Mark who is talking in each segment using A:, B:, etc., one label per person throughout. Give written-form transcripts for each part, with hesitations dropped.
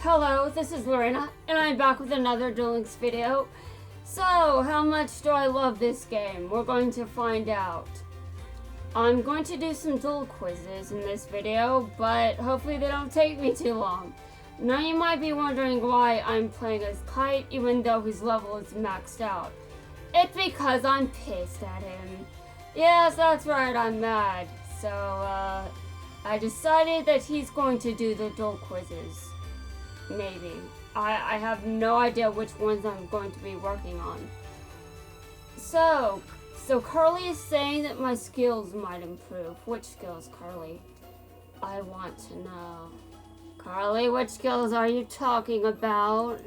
A: Hello, this is Lorena, and I'm back with another Duel Links video. So, how much do I love this game? We're going to find out. I'm going to do some duel quizzes in this video, but hopefully they don't take me too long. Now you might be wondering why I'm playing as Kite even though his level is maxed out. It's because I'm pissed at him. Yes, that's right, I'm mad. So, I decided that he's going to do the duel quizzes. Maybe. I have no idea which ones I'm going to be working on. So Carly is saying that my skills might improve. Which skills, Carly? I want to know. Carly, which skills are you talking about?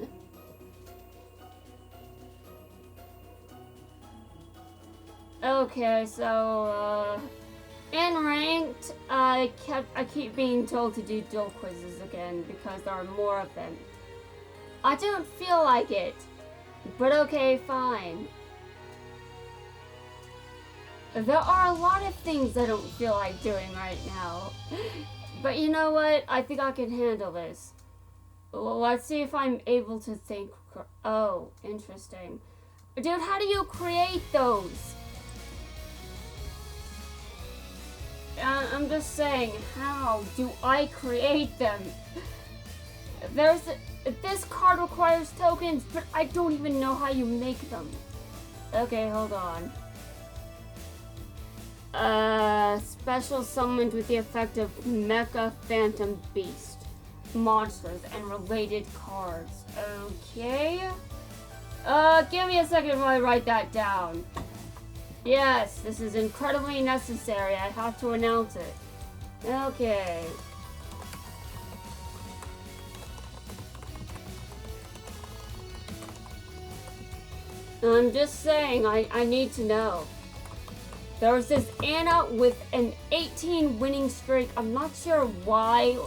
A: Okay, so, in ranked, I keep being told to do duel quizzes again because there are more of them. I don't feel like it, but okay, fine. There are a lot of things I don't feel like doing right now, but you know what? I think I can handle this. Let's see if I'm able to think. Oh, interesting. Dude, how do you create those? I'm just saying, how do I create them? This card requires tokens, but I don't even know how you make them. Okay, hold on. Special summoned with the effect of Mecha Phantom Beast, monsters, and related cards. Okay. Give me a second while I write that down. Yes, this is incredibly necessary. I have to announce it. Okay. I'm just saying, I need to know. There was this Anna with an 18 winning streak. I'm not sure why.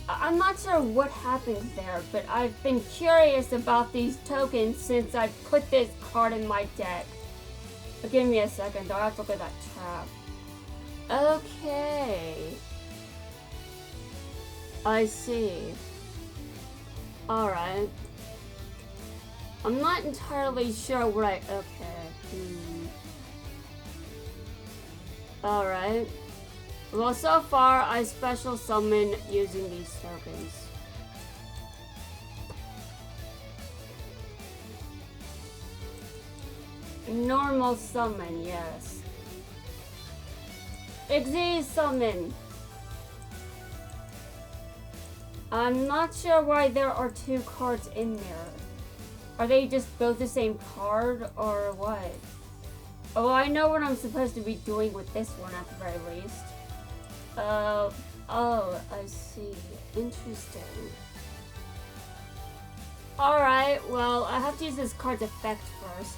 A: I'm not sure what happened there, but I've been curious about these tokens since I put this card in my deck. Give me a second, I'll have to look at that trap. Okay. I see. Alright. I'm not entirely sure what okay. Alright. Well, so far, I special summon using these tokens. Normal summon, yes. Exceed summon. I'm not sure why there are two cards in there. Are they just both the same card, or what? Oh, I know what I'm supposed to be doing with this one at the very least. Oh, I see. Interesting. Alright, well, I have to use this card's effect first.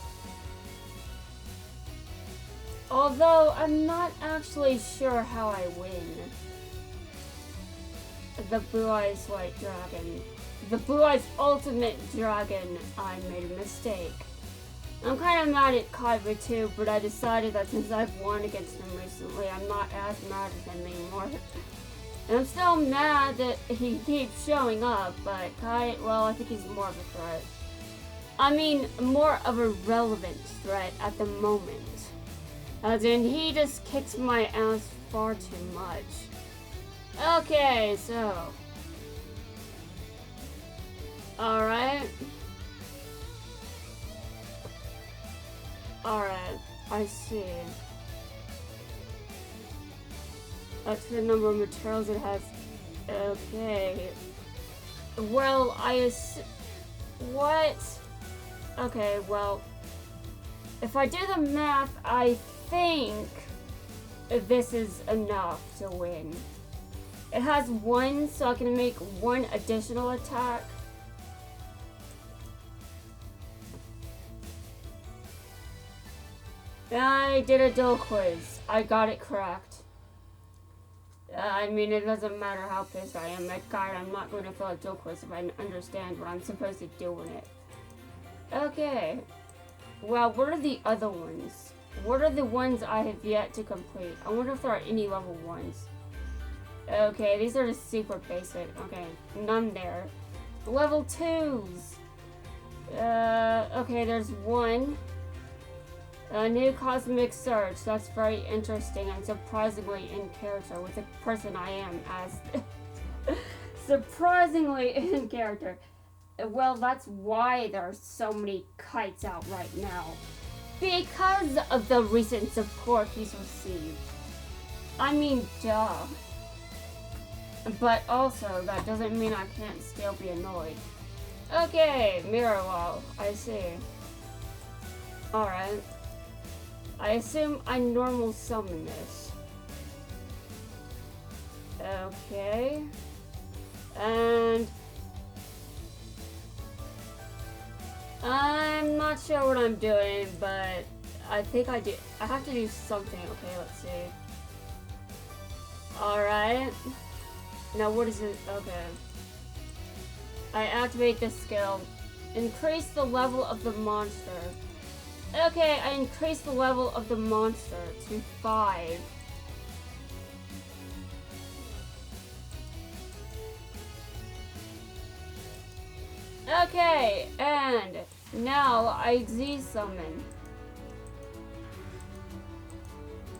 A: Although, I'm not actually sure how I win. The Blue Eyes White Dragon. The Blue Eyes Ultimate Dragon. I made a mistake. I'm kind of mad at Kaiba too, but I decided that since I've won against him recently, I'm not as mad at him anymore. And I'm still mad that he keeps showing up, but Kite, well, I think he's more of a threat. I mean, more of a relevant threat at the moment. As in, he just kicks my ass far too much. Okay, so. Alright. Alright, I see. That's the number of materials it has. Okay. Well, what? Okay, well, if I do the math, I think this is enough to win. It has one, so I can make one additional attack. I did a duel quiz. I got it correct. I mean, it doesn't matter how pissed I am at God. I'm not going to fill a duel quiz if I understand what I'm supposed to do in it. Okay. Well, what are the other ones? What are the ones I have yet to complete? I wonder if there are any level 1s. Okay, these are just super basic. Okay, none there. Level 2s. Okay, there's one. A new cosmic surge. That's very interesting and surprisingly in character with the person I am as. Surprisingly in character. Well, that's why there are so many kites out right now. Because of the recent support he's received. I mean, duh. But also, that doesn't mean I can't still be annoyed. Okay, mirror wall. I see. Alright. I assume I normal summon this. Okay. And I'm not sure what I'm doing, but I think I have to do something. Okay, let's see. Alright. Now what is it? Okay. I activate this skill. Increase the level of the monster. Okay, I increased the level of the monster to 5. Okay, and now I Z summon.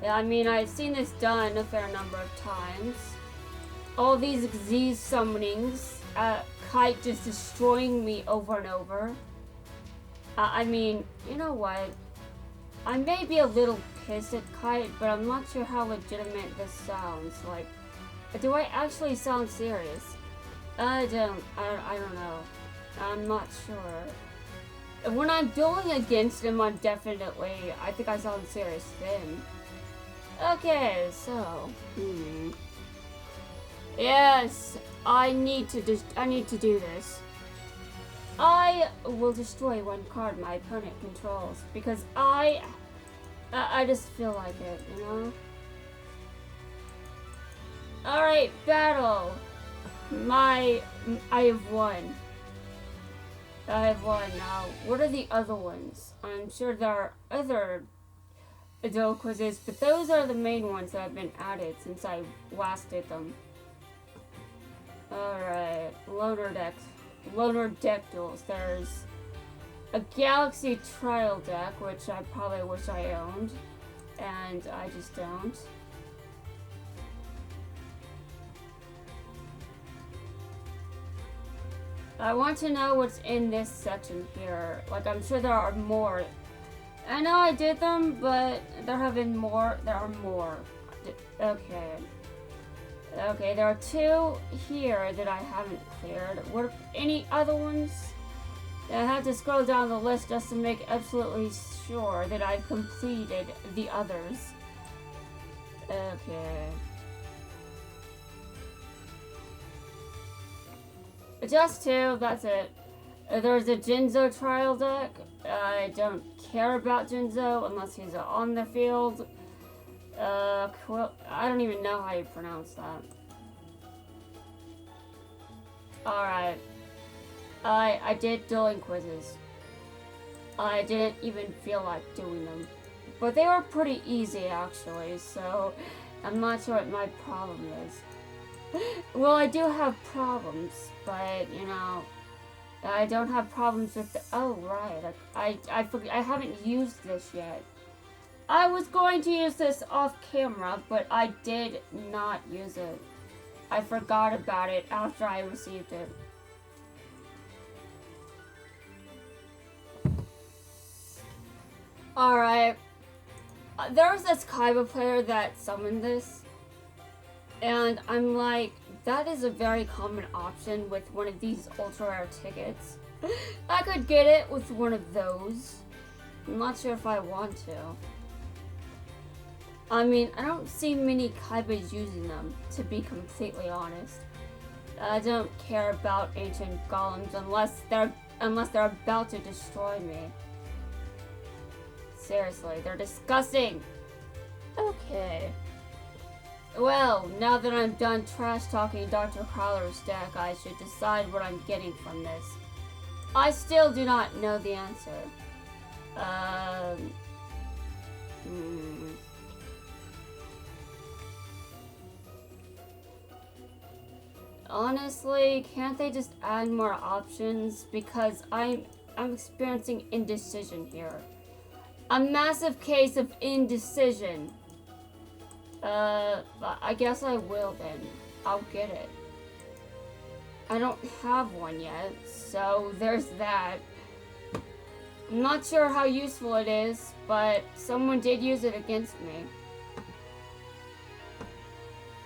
A: Yeah, I mean, I've seen this done a fair number of times. All these Z summonings, Kite just destroying me over and over. I mean, you know what? I may be a little pissed at Kite, but I'm not sure how legitimate this sounds. Like, do I actually sound serious? I don't know. I'm not sure. When I'm dueling against him, I think I sound serious then. Okay, so, yes, I need to do this. I will destroy one card my opponent controls because I just feel like it, you know? Alright, battle. I have won. I have won now. What are the other ones? I'm sure there are other duel quizzes, but those are the main ones that have been added since I last did them. Alright, Loner deck duels. There's a Galaxy trial deck, which I probably wish I owned, and I just don't. I want to know what's in this section here. Like, I'm sure there are more. I know I did them, but there have been more. There are more. Okay. Okay, there are 2 here that I haven't cleared. What are any other ones? I have to scroll down the list just to make absolutely sure that I've completed the others. Okay. Just 2, that's it. There's a Jinzo trial deck. I don't care about Jinzo unless he's on the field. I don't even know how you pronounce that. Alright. I did dueling quizzes. I didn't even feel like doing them. But they were pretty easy actually, so I'm not sure what my problem is. Well, I do have problems, but you know, I don't have problems with the, oh right, I haven't used this yet. I was going to use this off camera, but I did not use it. I forgot about it after I received it. Alright. There was this Kaiba player that summoned this. And I'm like, that is a very common option with one of these ultra rare tickets. I could get it with one of those. I'm not sure if I want to. I mean, I don't see many Kaibas using them, to be completely honest. I don't care about ancient golems unless they're about to destroy me. Seriously, they're disgusting. Okay. Well, now that I'm done trash talking Dr. Crowler's deck, I should decide what I'm getting from this. I still do not know the answer. honestly, can't they just add more options? Because I'm experiencing indecision here. A massive case of indecision. I guess I will then. I'll get it. I don't have one yet, so there's that. I'm not sure how useful it is, but someone did use it against me.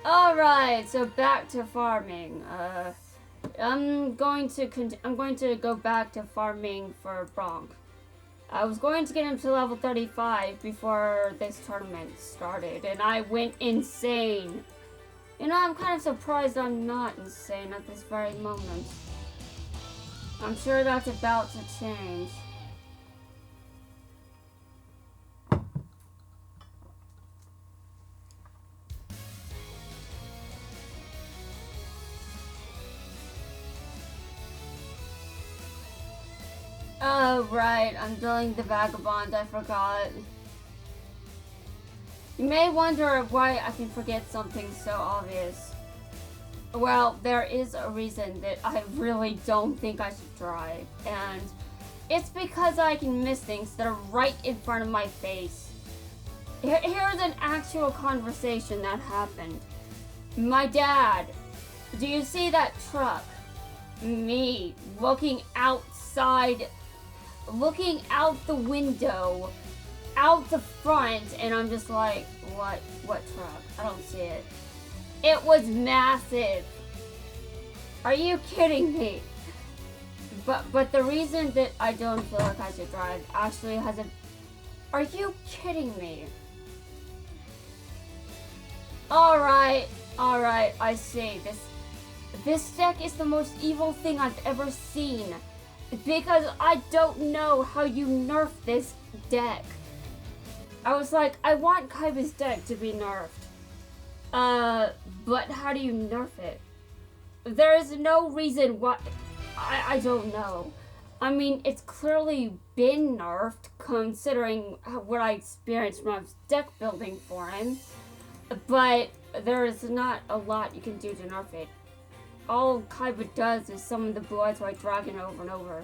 A: Alright, so back to farming. I'm going to go back to farming for Bronk. I was going to get him to level 35 before this tournament started, and I went insane. You know, I'm kind of surprised I'm not insane at this very moment. I'm sure that's about to change. Oh, right, I'm building the Vagabond, I forgot. You may wonder why I can forget something so obvious. Well, there is a reason that I really don't think I should try, and it's because I can miss things that are right in front of my face. Here's an actual conversation that happened. My dad, do you see that truck? Me, looking outside, looking out the window, out the front, and I'm just like, what truck? I don't see it. It was massive. Are you kidding me? But the reason that I don't feel like I should drive actually has a... Are you kidding me? Alright, I see. This deck is the most evil thing I've ever seen. Because I don't know how you nerf this deck. I was like, I want Kaiba's deck to be nerfed. But how do you nerf it? There is no reason why. I don't know. I mean, it's clearly been nerfed considering what I experienced when I was deck building for him. But there is not a lot you can do to nerf it. All Kaiba does is summon the Blue-Eyed White Dragon over and over.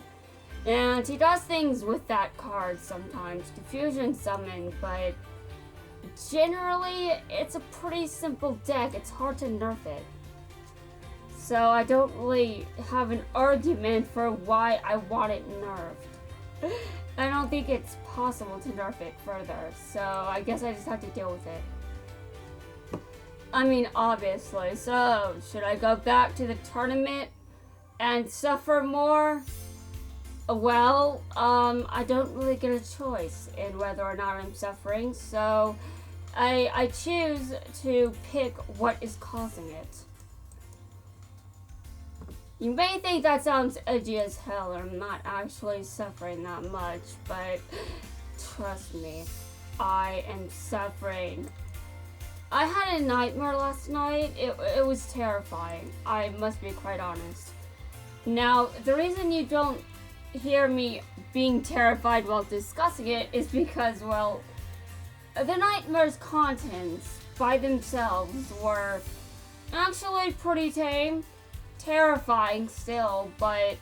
A: And he does things with that card sometimes, Diffusion Summon, but generally it's a pretty simple deck. It's hard to nerf it. So I don't really have an argument for why I want it nerfed. I don't think it's possible to nerf it further, so I guess I just have to deal with it. I mean, obviously. So, should I go back to the tournament and suffer more? Well, I don't really get a choice in whether or not I'm suffering, so I choose to pick what is causing it. You may think that sounds edgy as hell, or I'm not actually suffering that much, but trust me, I am suffering. I had a nightmare last night. It was terrifying. I must be quite honest. Now, the reason you don't hear me being terrified while discussing it is because, well, the nightmare's contents by themselves were actually pretty tame. Terrifying still, but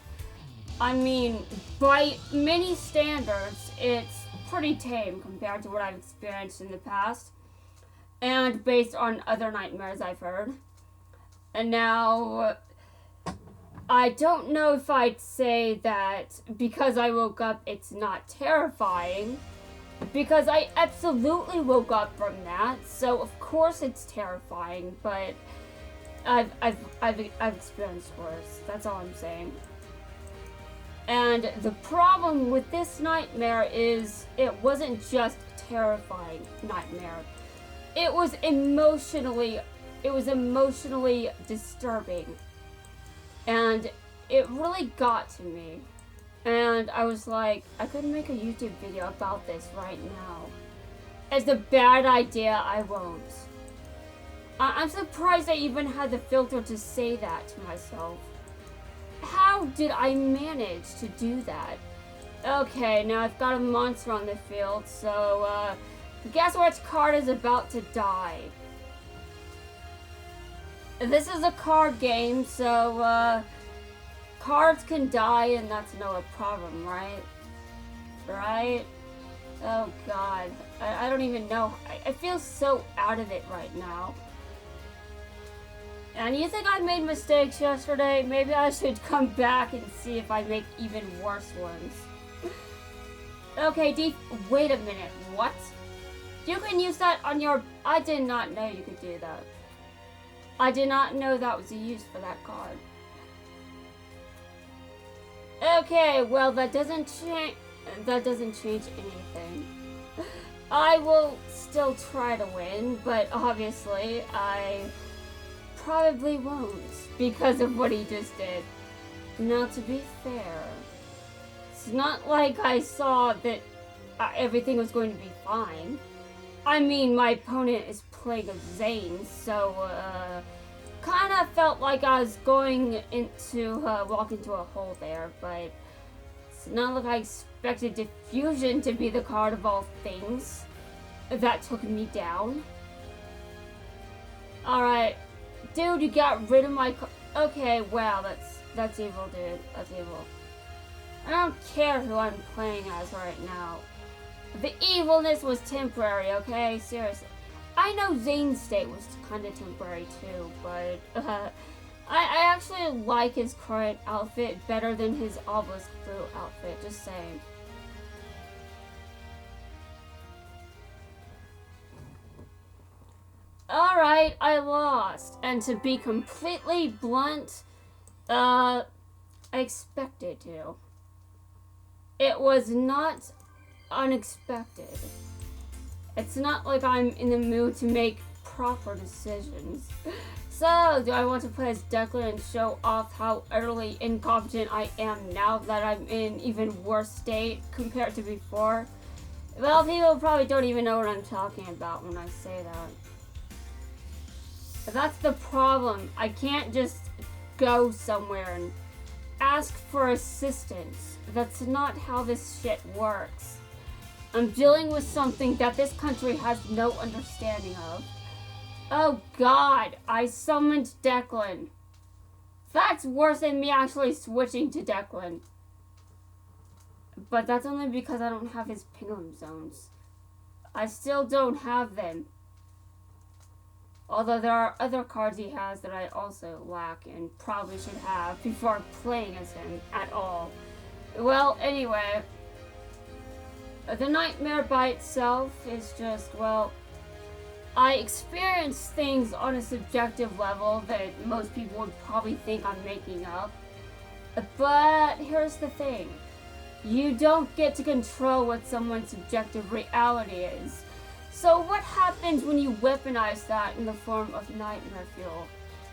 A: I mean, by many standards, it's pretty tame compared to what I've experienced in the past. And based on other nightmares I've heard. And now, I don't know if I'd say that because I woke up it's not terrifying. Because I absolutely woke up from that, so of course it's terrifying, but I've experienced worse. That's all I'm saying. And the problem with this nightmare is it wasn't just a terrifying nightmare. It was emotionally disturbing. And it really got to me. And I was like, I could make a YouTube video about this right now. It's a bad idea, I won't. I'm surprised I even had the filter to say that to myself. How did I manage to do that? Okay, now I've got a monster on the field, so, guess which card is about to die? This is a card game, so cards can die and that's no problem, right? Right? Oh god. I don't even know. I feel so out of it right now. And you think I made mistakes yesterday? Maybe I should come back and see if I make even worse ones. Okay, wait a minute. What? You can use that on your... I did not know you could do that. I did not know that was a use for that card. Okay, well that doesn't change anything. I will still try to win, but obviously I probably won't because of what he just did. Now, to be fair, it's not like I saw that everything was going to be fine. I mean, my opponent is playing a Zane, so kind of felt like I was going into walk into a hole there, but it's not like I expected Diffusion to be the card of all things that took me down. Alright, dude, you got rid of my okay, wow, that's evil, dude. That's evil. I don't care who I'm playing as right now. The evilness was temporary, okay? Seriously. I know Zane's state was kind of temporary too, but I actually like his current outfit better than his Obelisk Blue outfit, just saying. Alright, I lost. And to be completely blunt, I expected to. It was not unexpected. It's not like I'm in the mood to make proper decisions. So, do I want to play as Declan and show off how utterly incompetent I am now that I'm in even worse state compared to before? Well, people probably don't even know what I'm talking about when I say that. That's the problem. I can't just go somewhere and ask for assistance. That's not how this shit works. I'm dealing with something that this country has no understanding of. Oh god, I summoned Declan. That's worse than me actually switching to Declan. But that's only because I don't have his Penguin Zones. I still don't have them. Although there are other cards he has that I also lack and probably should have before playing as him at all. Well, anyway, the nightmare by itself is just, well, I experience things on a subjective level that most people would probably think I'm making up. But here's the thing. You don't get to control what someone's subjective reality is. So what happens when you weaponize that in the form of nightmare fuel?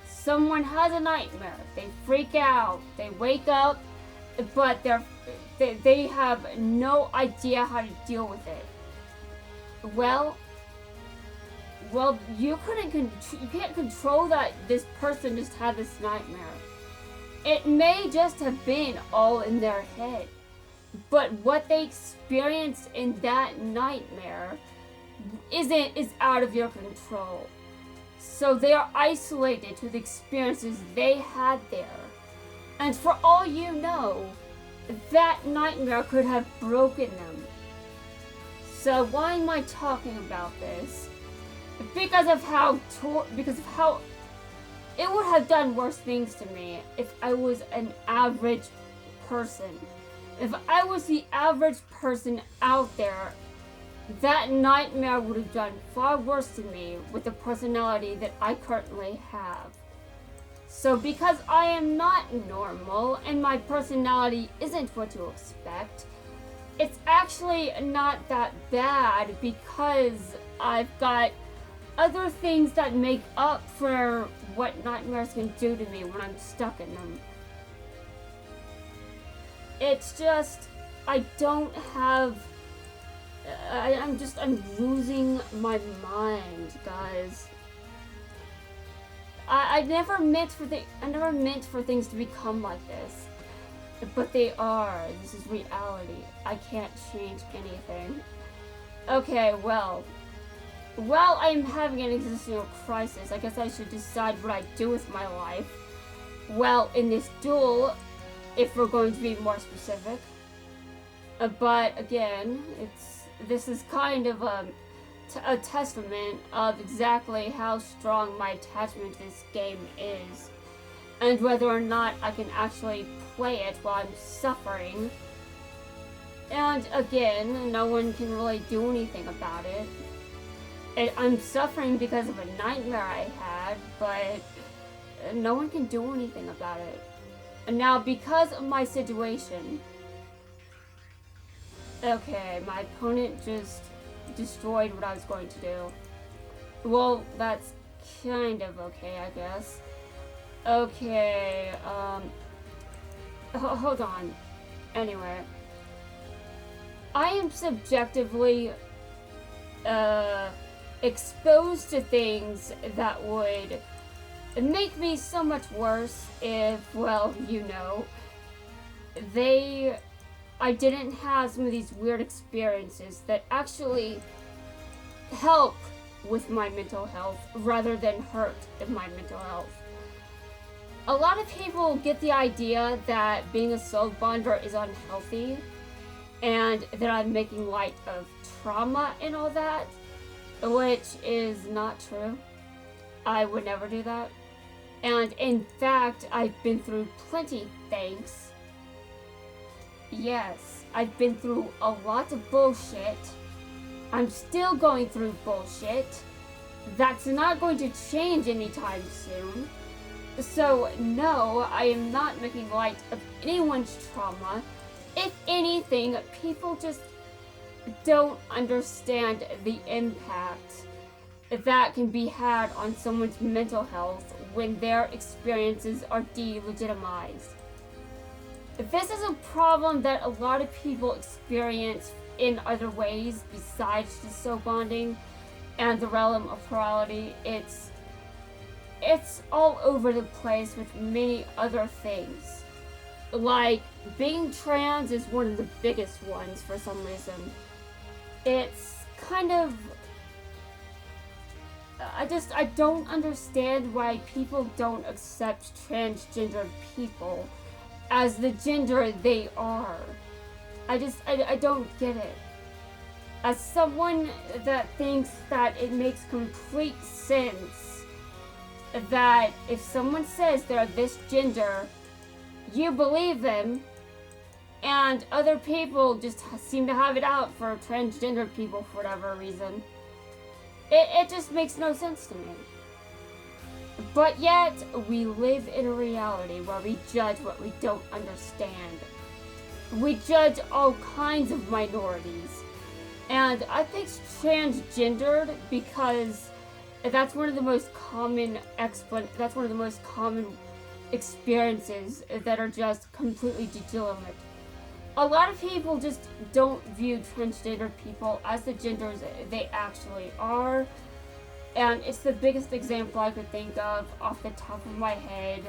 A: Someone has a nightmare, they freak out, they wake up, but they have no idea how to deal with it. Well, you can't control that this person just had this nightmare. It may just have been all in their head, but what they experienced in that nightmare is out of your control. So they are isolated to the experiences they had there. And for all you know, that nightmare could have broken them. So why am I talking about this? Because of how it would have done worse things to me if I was an average person. If I was the average person out there, that nightmare would have done far worse to me with the personality that I currently have. So because I am not normal and my personality isn't what you expect, it's actually not that bad because I've got other things that make up for what nightmares can do to me when I'm stuck in them. It's just, I don't have... I'm losing my mind, guys. I never meant for things to become like this. But they are. This is reality. I can't change anything. Okay, well, while I'm having an existential crisis, I guess I should decide what I do with my life. Well, in this duel, if we're going to be more specific. But again, this is kind of a testament of exactly how strong my attachment to this game is, and whether or not I can actually play it while I'm suffering. And again, no one can really do anything about it. I'm suffering because of a nightmare I had, but no one can do anything about it. And now, because of my situation, okay, my opponent just destroyed what I was going to do. Well, that's kind of okay, I guess. Okay, hold on. Anyway, I am subjectively exposed to things that would make me so much worse if, well, you know, I didn't have some of these weird experiences that actually help with my mental health rather than hurt my mental health. A lot of people get the idea that being a soul bonder is unhealthy and that I'm making light of trauma and all that, which is not true. I would never do that. And in fact, I've been through plenty, thanks. Yes, I've been through a lot of bullshit. I'm still going through bullshit. That's not going to change anytime soon. So, no, I am not making light of anyone's trauma. If anything, people just don't understand the impact that can be had on someone's mental health when their experiences are delegitimized. This is a problem that a lot of people experience in other ways besides just soul bonding and the realm of plurality. It's all over the place with many other things. Like, being trans is one of the biggest ones for some reason. It's kind of... I don't understand why people don't accept transgender people as the gender they are. I don't get it. As someone that thinks that it makes complete sense that if someone says they're this gender, you believe them, and other people just seem to have it out for transgender people for whatever reason. It just makes no sense to me. But yet, we live in a reality where we judge what we don't understand. We judge all kinds of minorities. And I picked transgendered because that's one of the most common experiences that are just completely legitimate. A lot of people just don't view transgender people as the genders they actually are. And it's the biggest example I could think of off the top of my head,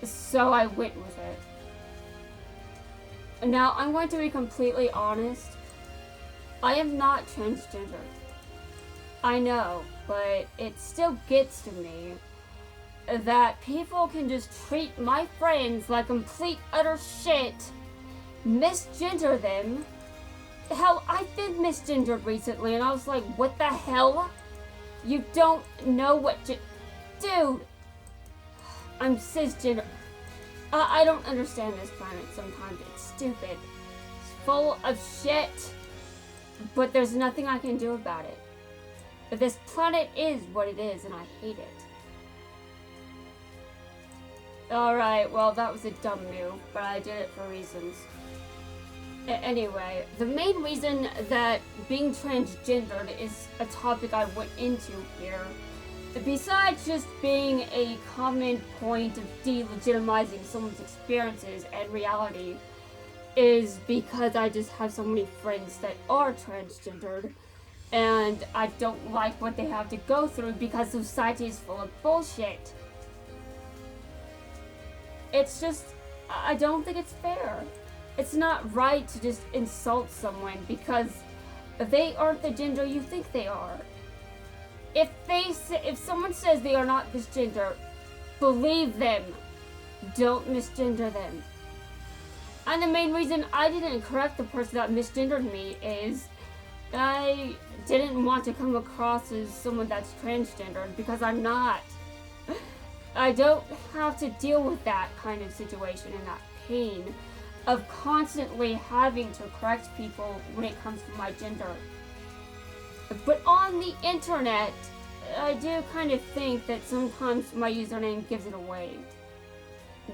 A: so I went with it. Now, I'm going to be completely honest. I am not transgender. I know, but it still gets to me that people can just treat my friends like complete utter shit, misgender them. Hell, I've been misgendered recently, and I was like, what the hell? You don't know what Dude! I'm cisgender. I don't understand this planet sometimes. It's stupid. It's full of shit. But there's nothing I can do about it. But this planet is what it is, and I hate it. Alright, well, that was a dumb move, but I did it for reasons. Anyway, the main reason that being transgendered is a topic I went into here, besides just being a common point of delegitimizing someone's experiences and reality, is because I just have so many friends that are transgendered, and I don't like what they have to go through because society is full of bullshit. It's just, I don't think it's fair. It's not right to just insult someone because they aren't the gender you think they are. if someone says they are not misgender, believe them. Don't misgender them. And the main reason I didn't correct the person that misgendered me is I didn't want to come across as someone that's transgendered, because I'm not. I don't have to deal with that kind of situation and that pain of constantly having to correct people when it comes to my gender. But on the internet, I do kind of think that sometimes my username gives it away.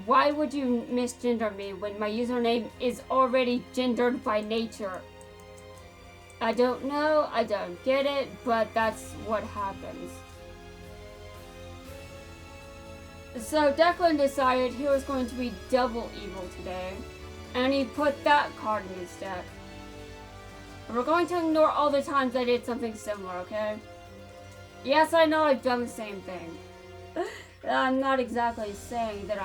A: Why would you misgender me when my username is already gendered by nature? I don't know, I don't get it, but that's what happens. So Declan decided he was going to be double evil today, and he put that card in his deck. We're going to ignore all the times I did something similar, okay? Yes, I know I've done the same thing. I'm not exactly saying that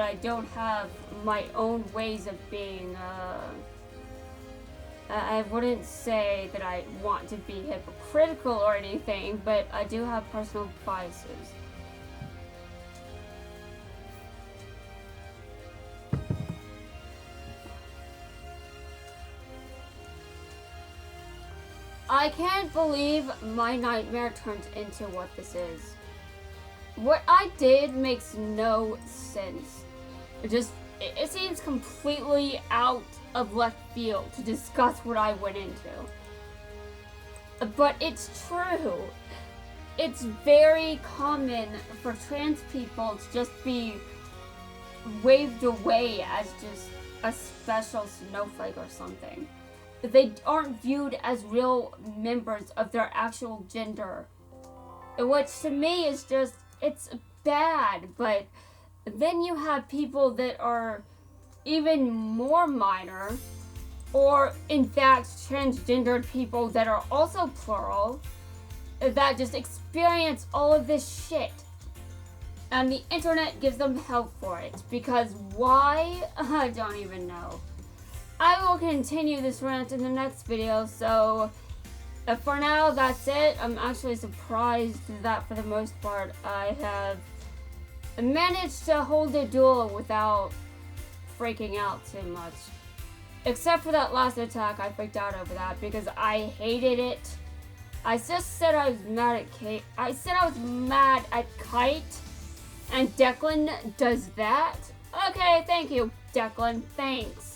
A: I don't have my own ways of being, I wouldn't say that I want to be hypocritical or anything, but I do have personal biases. I can't believe my nightmare turned into what this is. What I did makes no sense. It seems completely out of left field to discuss what I went into. But it's true. It's very common for trans people to just be waved away as just a special snowflake or something. They aren't viewed as real members of their actual gender. Which to me is just, it's bad, but then you have people that are even more minor, or in fact transgendered people that are also plural, that just experience all of this shit. And the internet gives them hell for it, because why? I don't even know. I will continue this rant in the next video, so for now, that's it. I'm actually surprised that for the most part, I have managed to hold a duel without freaking out too much. Except for that last attack, I freaked out over that because I hated it. I just said I was mad at Kate. I said I was mad at Kite, and Declan does that? Okay, thank you, Declan. Thanks.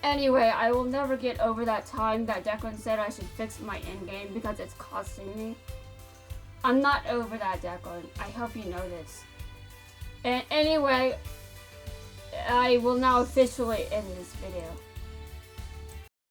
A: Anyway, I will never get over that time that Declan said I should fix my endgame because it's costing me. I'm not over that, Declan. I hope you know this. And anyway, I will now officially end this video.